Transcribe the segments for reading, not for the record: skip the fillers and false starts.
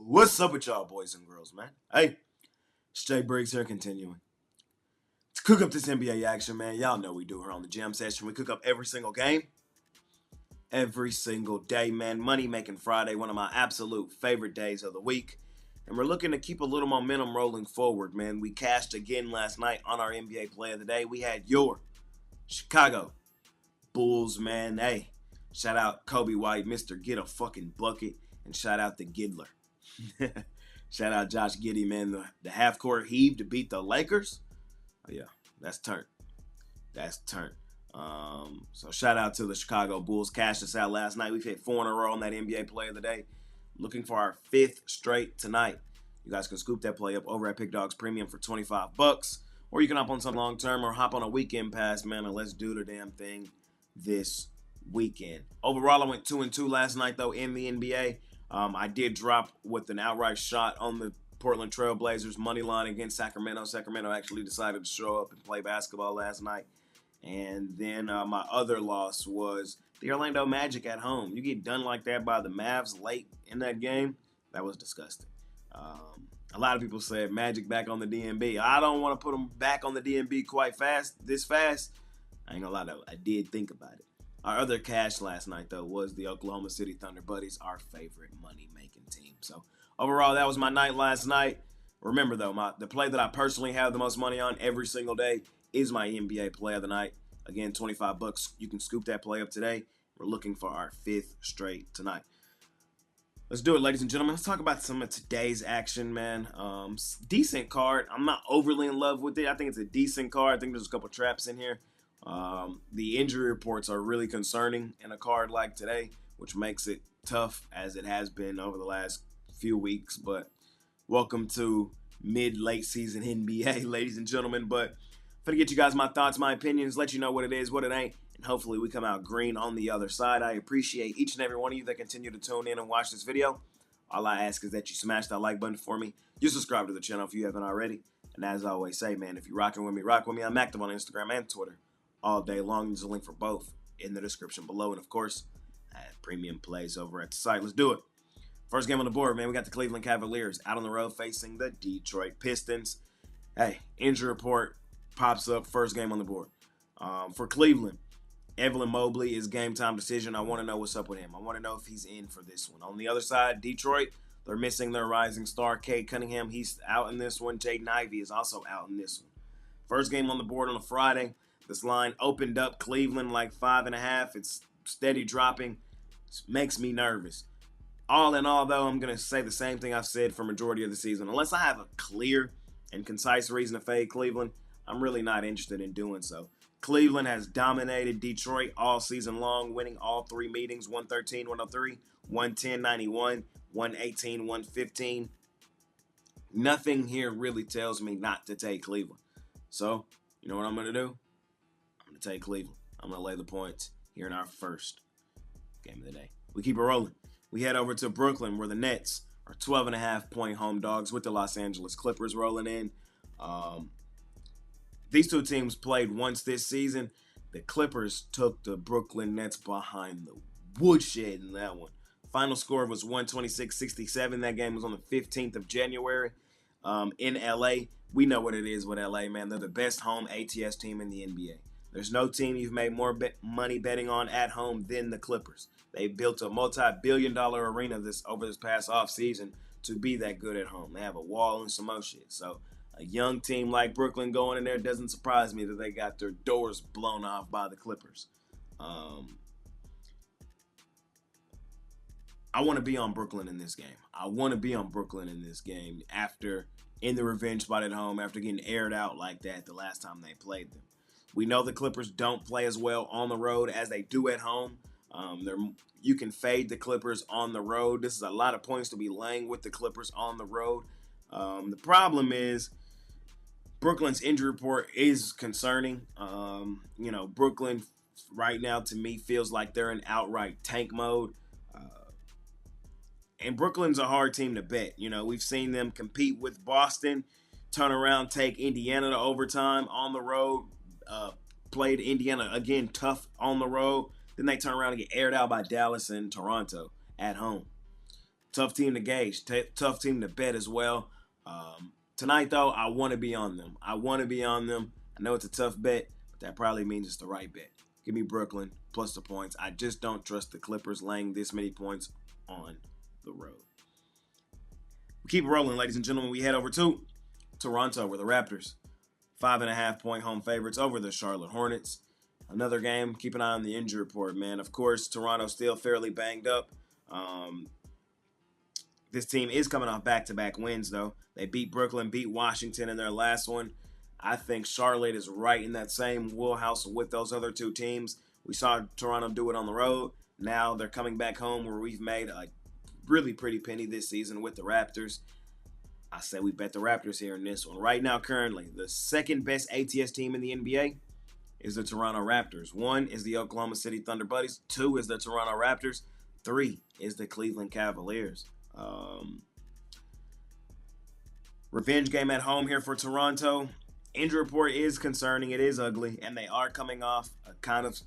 What's up with y'all boys and girls, man? Hey, Jay Briggs here continuing to cook up this NBA action, man. Y'all know we do here on the Jam Session. We cook up every single game, every single day, man. Money Making Friday, one of my absolute favorite days of the week. And we're looking to keep a little momentum rolling forward, man. We cashed again last night on our NBA Play of the Day. We had your Chicago Bulls, man. Hey, shout out Kobe White, Mr. Get a Fucking Bucket, and shout out the Giddler. Shout out Josh Giddey, man. The half-court heave to beat the Lakers. Oh, yeah, that's turn. That's turn. So shout out to the Chicago Bulls. Cashed us out last night. We've hit 4 in a row on that NBA Play of the Day. Looking for our 5th straight tonight. You guys can scoop that play up over at Pickdawgz Premium for $25. Or you can hop on some long-term or hop on a weekend pass, man, and let's do the damn thing this weekend. Overall, I went 2-2 last night, though, in the NBA. I did drop with an outright shot on the Portland Trail Blazers money line against Sacramento. Sacramento actually decided to show up and play basketball last night. And then my other loss was the Orlando Magic at home. You get done like that by the Mavs late in that game, that was disgusting. A lot of people said Magic back on the DNB. I don't want to put them back on the DNB quite this fast. I ain't gonna lie though, I did think about it. Our other cash last night, though, was the Oklahoma City Thunder Buddies, our favorite money-making team. So, overall, that was my night last night. Remember, though, the play that I personally have the most money on every single day is my NBA play of the night. Again, $25. You can scoop that play up today. We're looking for our 5th straight tonight. Let's do it, ladies and gentlemen. Let's talk about some of today's action, man. Decent card. I'm not overly in love with it. I think it's a decent card. I think there's a couple traps in here. The injury reports are really concerning in a card like today, which makes it tough as it has been over the last few weeks. But welcome to mid-late season NBA, ladies and gentlemen. But I'm going to get you guys my thoughts, my opinions, let you know what it is, what it ain't, and hopefully we come out green on the other side. I appreciate each and every one of you that continue to tune in and watch this video. All I ask is that you smash that like button for me. You subscribe to the channel if you haven't already. And as I always say, man, if you're rocking with me, rock with me. I'm active on Instagram and Twitter all day long. There's a link for both in the description below. And, of course, I have premium plays over at the site. Let's do it. First game on the board, man, we got the Cleveland Cavaliers out on the road facing the Detroit Pistons. Hey, injury report pops up, first game on the board. For Cleveland, Evan Mobley is game time decision. I want to know what's up with him. I want to know if he's in for this one. On the other side, Detroit, they're missing their rising star, Cade Cunningham. He's out in this one. Jaden Ivey is also out in this one. First game on the board on a Friday. This line opened up Cleveland like 5.5. It's steady dropping. It makes me nervous. All in all, though, I'm going to say the same thing I've said for majority of the season. Unless I have a clear and concise reason to fade Cleveland, I'm really not interested in doing so. Cleveland has dominated Detroit all season long, winning all 3 meetings, 113-103, 110-91, 118-115. Nothing here really tells me not to take Cleveland. So, you know what I'm going to do? Take Cleveland. I'm going to lay the points here in our first game of the day. We keep it rolling. We head over to Brooklyn where the Nets are 12.5-point home dogs with the Los Angeles Clippers rolling in. These two teams played once this season. The Clippers took the Brooklyn Nets behind the woodshed in that one. Final score was 126-67. That game was on the 15th of January in LA. We know what it is with LA, man. They're the best home ATS team in the NBA. There's no team you've made more money betting on at home than the Clippers. They built a multi-billion-dollar arena over this past offseason to be that good at home. They have a wall and some more shit. So a young team like Brooklyn going in there doesn't surprise me that they got their doors blown off by the Clippers. I want to be on Brooklyn in this game. I want to be on Brooklyn in this game after in the revenge spot at home after getting aired out like that the last time they played them. We know the Clippers don't play as well on the road as they do at home. You can fade the Clippers on the road. This is a lot of points to be laying with the Clippers on the road. The problem is Brooklyn's injury report is concerning. Brooklyn right now to me feels like they're in outright tank mode. And Brooklyn's a hard team to bet. We've seen them compete with Boston, turn around, take Indiana to overtime on the road. Played Indiana again tough on the road. Then they turn around and get aired out by Dallas and Toronto at home. Tough team to gauge. Tough team to bet as well. Tonight, though, I want to be on them. I know it's a tough bet, but that probably means it's the right bet. Give me Brooklyn plus the points. I just don't trust the Clippers laying this many points on the road. We keep rolling, ladies and gentlemen. We head over to Toronto, where the Raptors, 5.5-point home favorites over the Charlotte Hornets. Another game. Keep an eye on the injury report, man. Of course, Toronto's still fairly banged up. This team is coming off back-to-back wins, though. They beat Brooklyn, beat Washington in their last one. I think Charlotte is right in that same wheelhouse with those other two teams. We saw Toronto do it on the road. Now they're coming back home where we've made a really pretty penny this season with the Raptors. I say we bet the Raptors here in this one. Right now, currently, the second best ATS team in the NBA is the Toronto Raptors. 1 is the Oklahoma City Thunder Buddies. 2 is the Toronto Raptors. 3 is the Cleveland Cavaliers. Revenge game at home here for Toronto. Injury report is concerning. It is ugly, and they are coming off a kind of,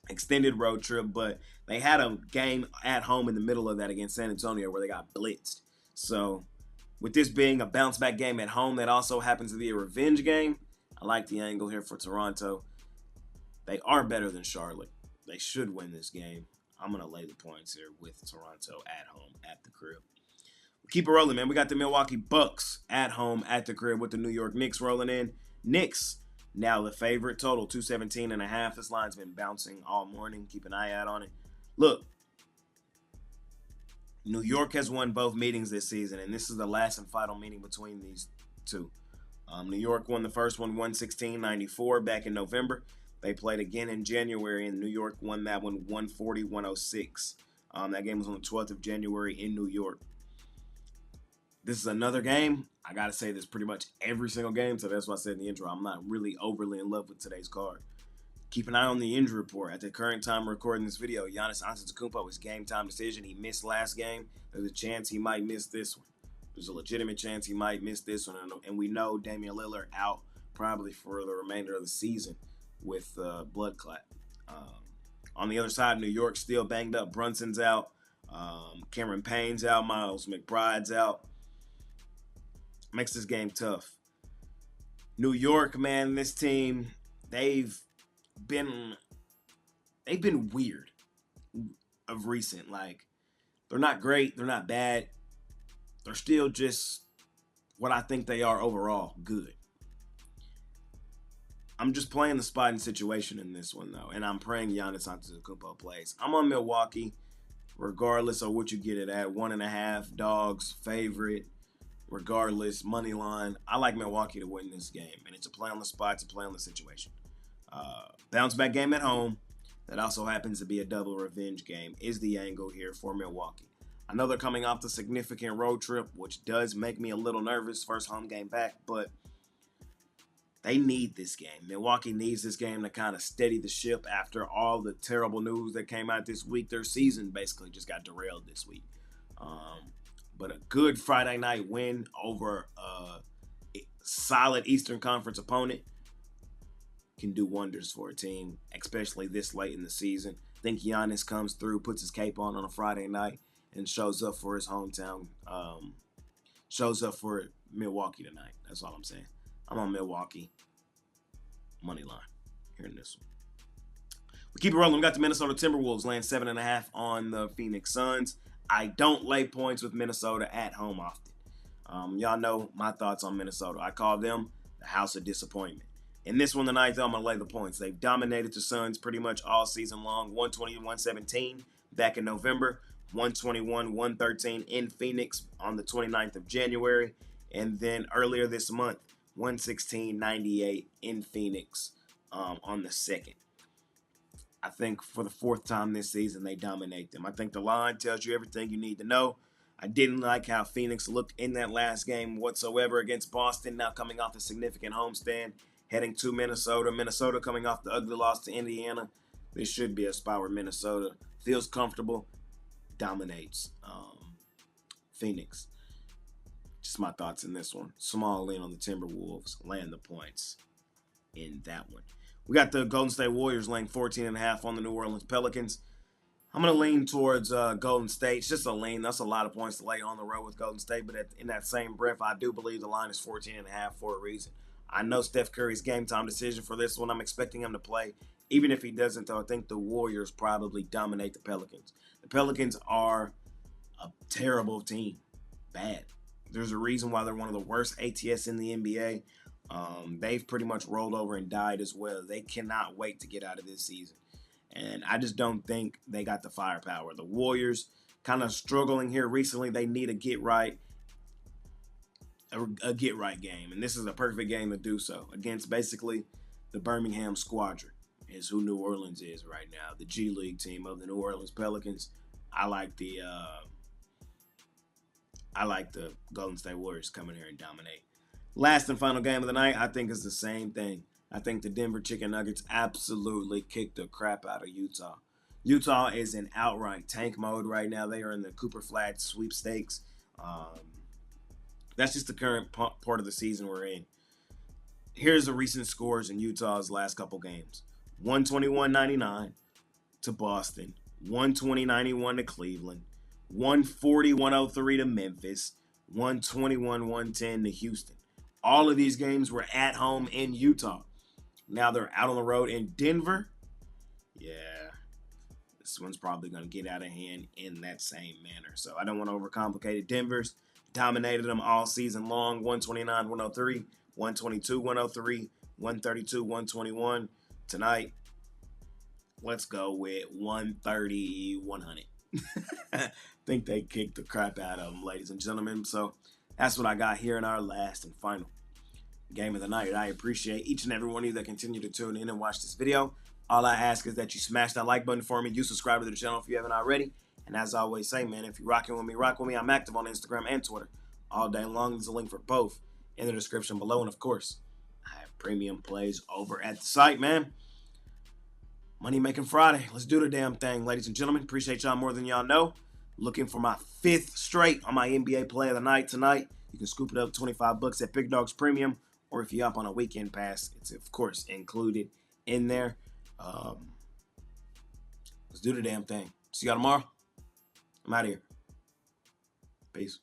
extended road trip, but they had a game at home in the middle of that against San Antonio where they got blitzed. So with this being a bounce-back game at home that also happens to be a revenge game, I like the angle here for Toronto. They are better than Charlotte. They should win this game. I'm going to lay the points here with Toronto at home at the crib. Keep it rolling, man. We got the Milwaukee Bucks at home at the crib with the New York Knicks rolling in. Knicks now the favorite. Total 217.5. This line's been bouncing all morning. Keep an eye out on it. Look, New York has won both meetings this season, and this is the last and final meeting between these two. New York won the first one 116-94 back in November. They played again in January, and New York won that one 140-106. That game was on the 12th of January in New York. This is another game. I got to say this pretty much every single game, so that's why I said in the intro, I'm not really overly in love with today's card. Keep an eye on the injury report. At the current time recording this video, Giannis Antetokounmpo is game time decision. He missed last game. There's a chance he might miss this one. There's a legitimate chance he might miss this one. And we know Damian Lillard out probably for the remainder of the season with blood clot. On the other side, New York still banged up. Brunson's out. Cameron Payne's out. Miles McBride's out. Makes this game tough. New York, man, this team, they've been weird of recent. Like, they're not great. They're not bad. They're still just what I think they are overall, good. I'm just playing the spot and situation in this one, though, and I'm praying Giannis Antetokounmpo plays. I'm on Milwaukee, regardless of what you get it at. 1.5, dogs, favorite, regardless, money line. I like Milwaukee to win this game, and it's a play on the spot, it's a play on the situation. Bounce back game at home. That also happens to be a double revenge game is the angle here for Milwaukee. I know they're coming off the significant road trip, which does make me a little nervous. First home game back, but they need this game. Milwaukee needs this game to kind of steady the ship after all the terrible news that came out this week. Their season basically just got derailed this week. But a good Friday night win over a solid Eastern Conference opponent can do wonders for a team, especially this late in the season. I think Giannis comes through, puts his cape on a Friday night, and shows up for his hometown, shows up for Milwaukee tonight. That's all I'm saying. I'm on Milwaukee money line here in this one. We keep it rolling. We got the Minnesota Timberwolves laying 7.5 on the Phoenix Suns. I don't lay points with Minnesota at home often. Y'all know my thoughts on Minnesota. I call them the house of disappointment. In this one tonight, though, I'm going to lay the points. They've dominated the Suns pretty much all season long. 120-117 back in November. 121-113 in Phoenix on the 29th of January. And then earlier this month, 116-98 in Phoenix on the 2nd. I think for the 4th time this season, they dominate them. I think the line tells you everything you need to know. I didn't like how Phoenix looked in that last game whatsoever against Boston, now coming off a significant homestand, heading to Minnesota. Minnesota coming off the ugly loss to Indiana. This should be a spot where Minnesota feels comfortable, dominates Phoenix. Just my thoughts in this one. Small lean on the Timberwolves, laying the points in that one. We got the Golden State Warriors laying 14.5 on the New Orleans Pelicans. I'm going to lean towards Golden State. It's just a lean. That's a lot of points to lay on the road with Golden State. But in that same breath, I do believe the line is 14.5 for a reason. I know Steph Curry's game time decision for this one. I'm expecting him to play. Even if he doesn't, though, I think the Warriors probably dominate the Pelicans. The Pelicans are a terrible team. Bad. There's a reason why they're one of the worst ATS in the NBA. They've pretty much rolled over and died as well. They cannot wait to get out of this season. And I just don't think they got the firepower. The Warriors kind of struggling here recently. They need a get right game. And this is a perfect game to do so against basically the Birmingham Squadron is who New Orleans is right now. The G League team of the New Orleans Pelicans. I like the Golden State Warriors coming here and dominate. Last and final game of the night, I think is the same thing. I think the Denver Chicken Nuggets absolutely kicked the crap out of Utah. Utah is in outright tank mode right now. They are in the Cooper Flats sweepstakes. That's just the current part of the season we're in. Here's the recent scores in Utah's last couple games. 121-99 to Boston. 120-91 to Cleveland. 140-103 to Memphis. 121-110 to Houston. All of these games were at home in Utah. Now they're out on the road in Denver. Yeah, this one's probably going to get out of hand in that same manner. So I don't want to overcomplicate it. Denver's dominated them all season long. 129-103, 122-103, 132-121. Tonight, let's go with 130-100. I think they kicked the crap out of them, ladies and gentlemen. So that's what I got here in our last and final game of the night. I appreciate each and every one of you that continue to tune in and watch this video. All I ask is that you smash that like button for me. You subscribe to the channel if you haven't already. And as I always say, man, if you're rocking with me, rock with me. I'm active on Instagram and Twitter all day long. There's a link for both in the description below. And of course, I have premium plays over at the site, man. Money Making Friday. Let's do the damn thing, ladies and gentlemen. Appreciate y'all more than y'all know. Looking for my 5th straight on my NBA play of the night tonight. You can scoop it up $25 at Pickdawgz Premium. Or if you're up on a weekend pass, it's of course included in there. Let's do the damn thing. See y'all tomorrow. I'm out of here. Peace.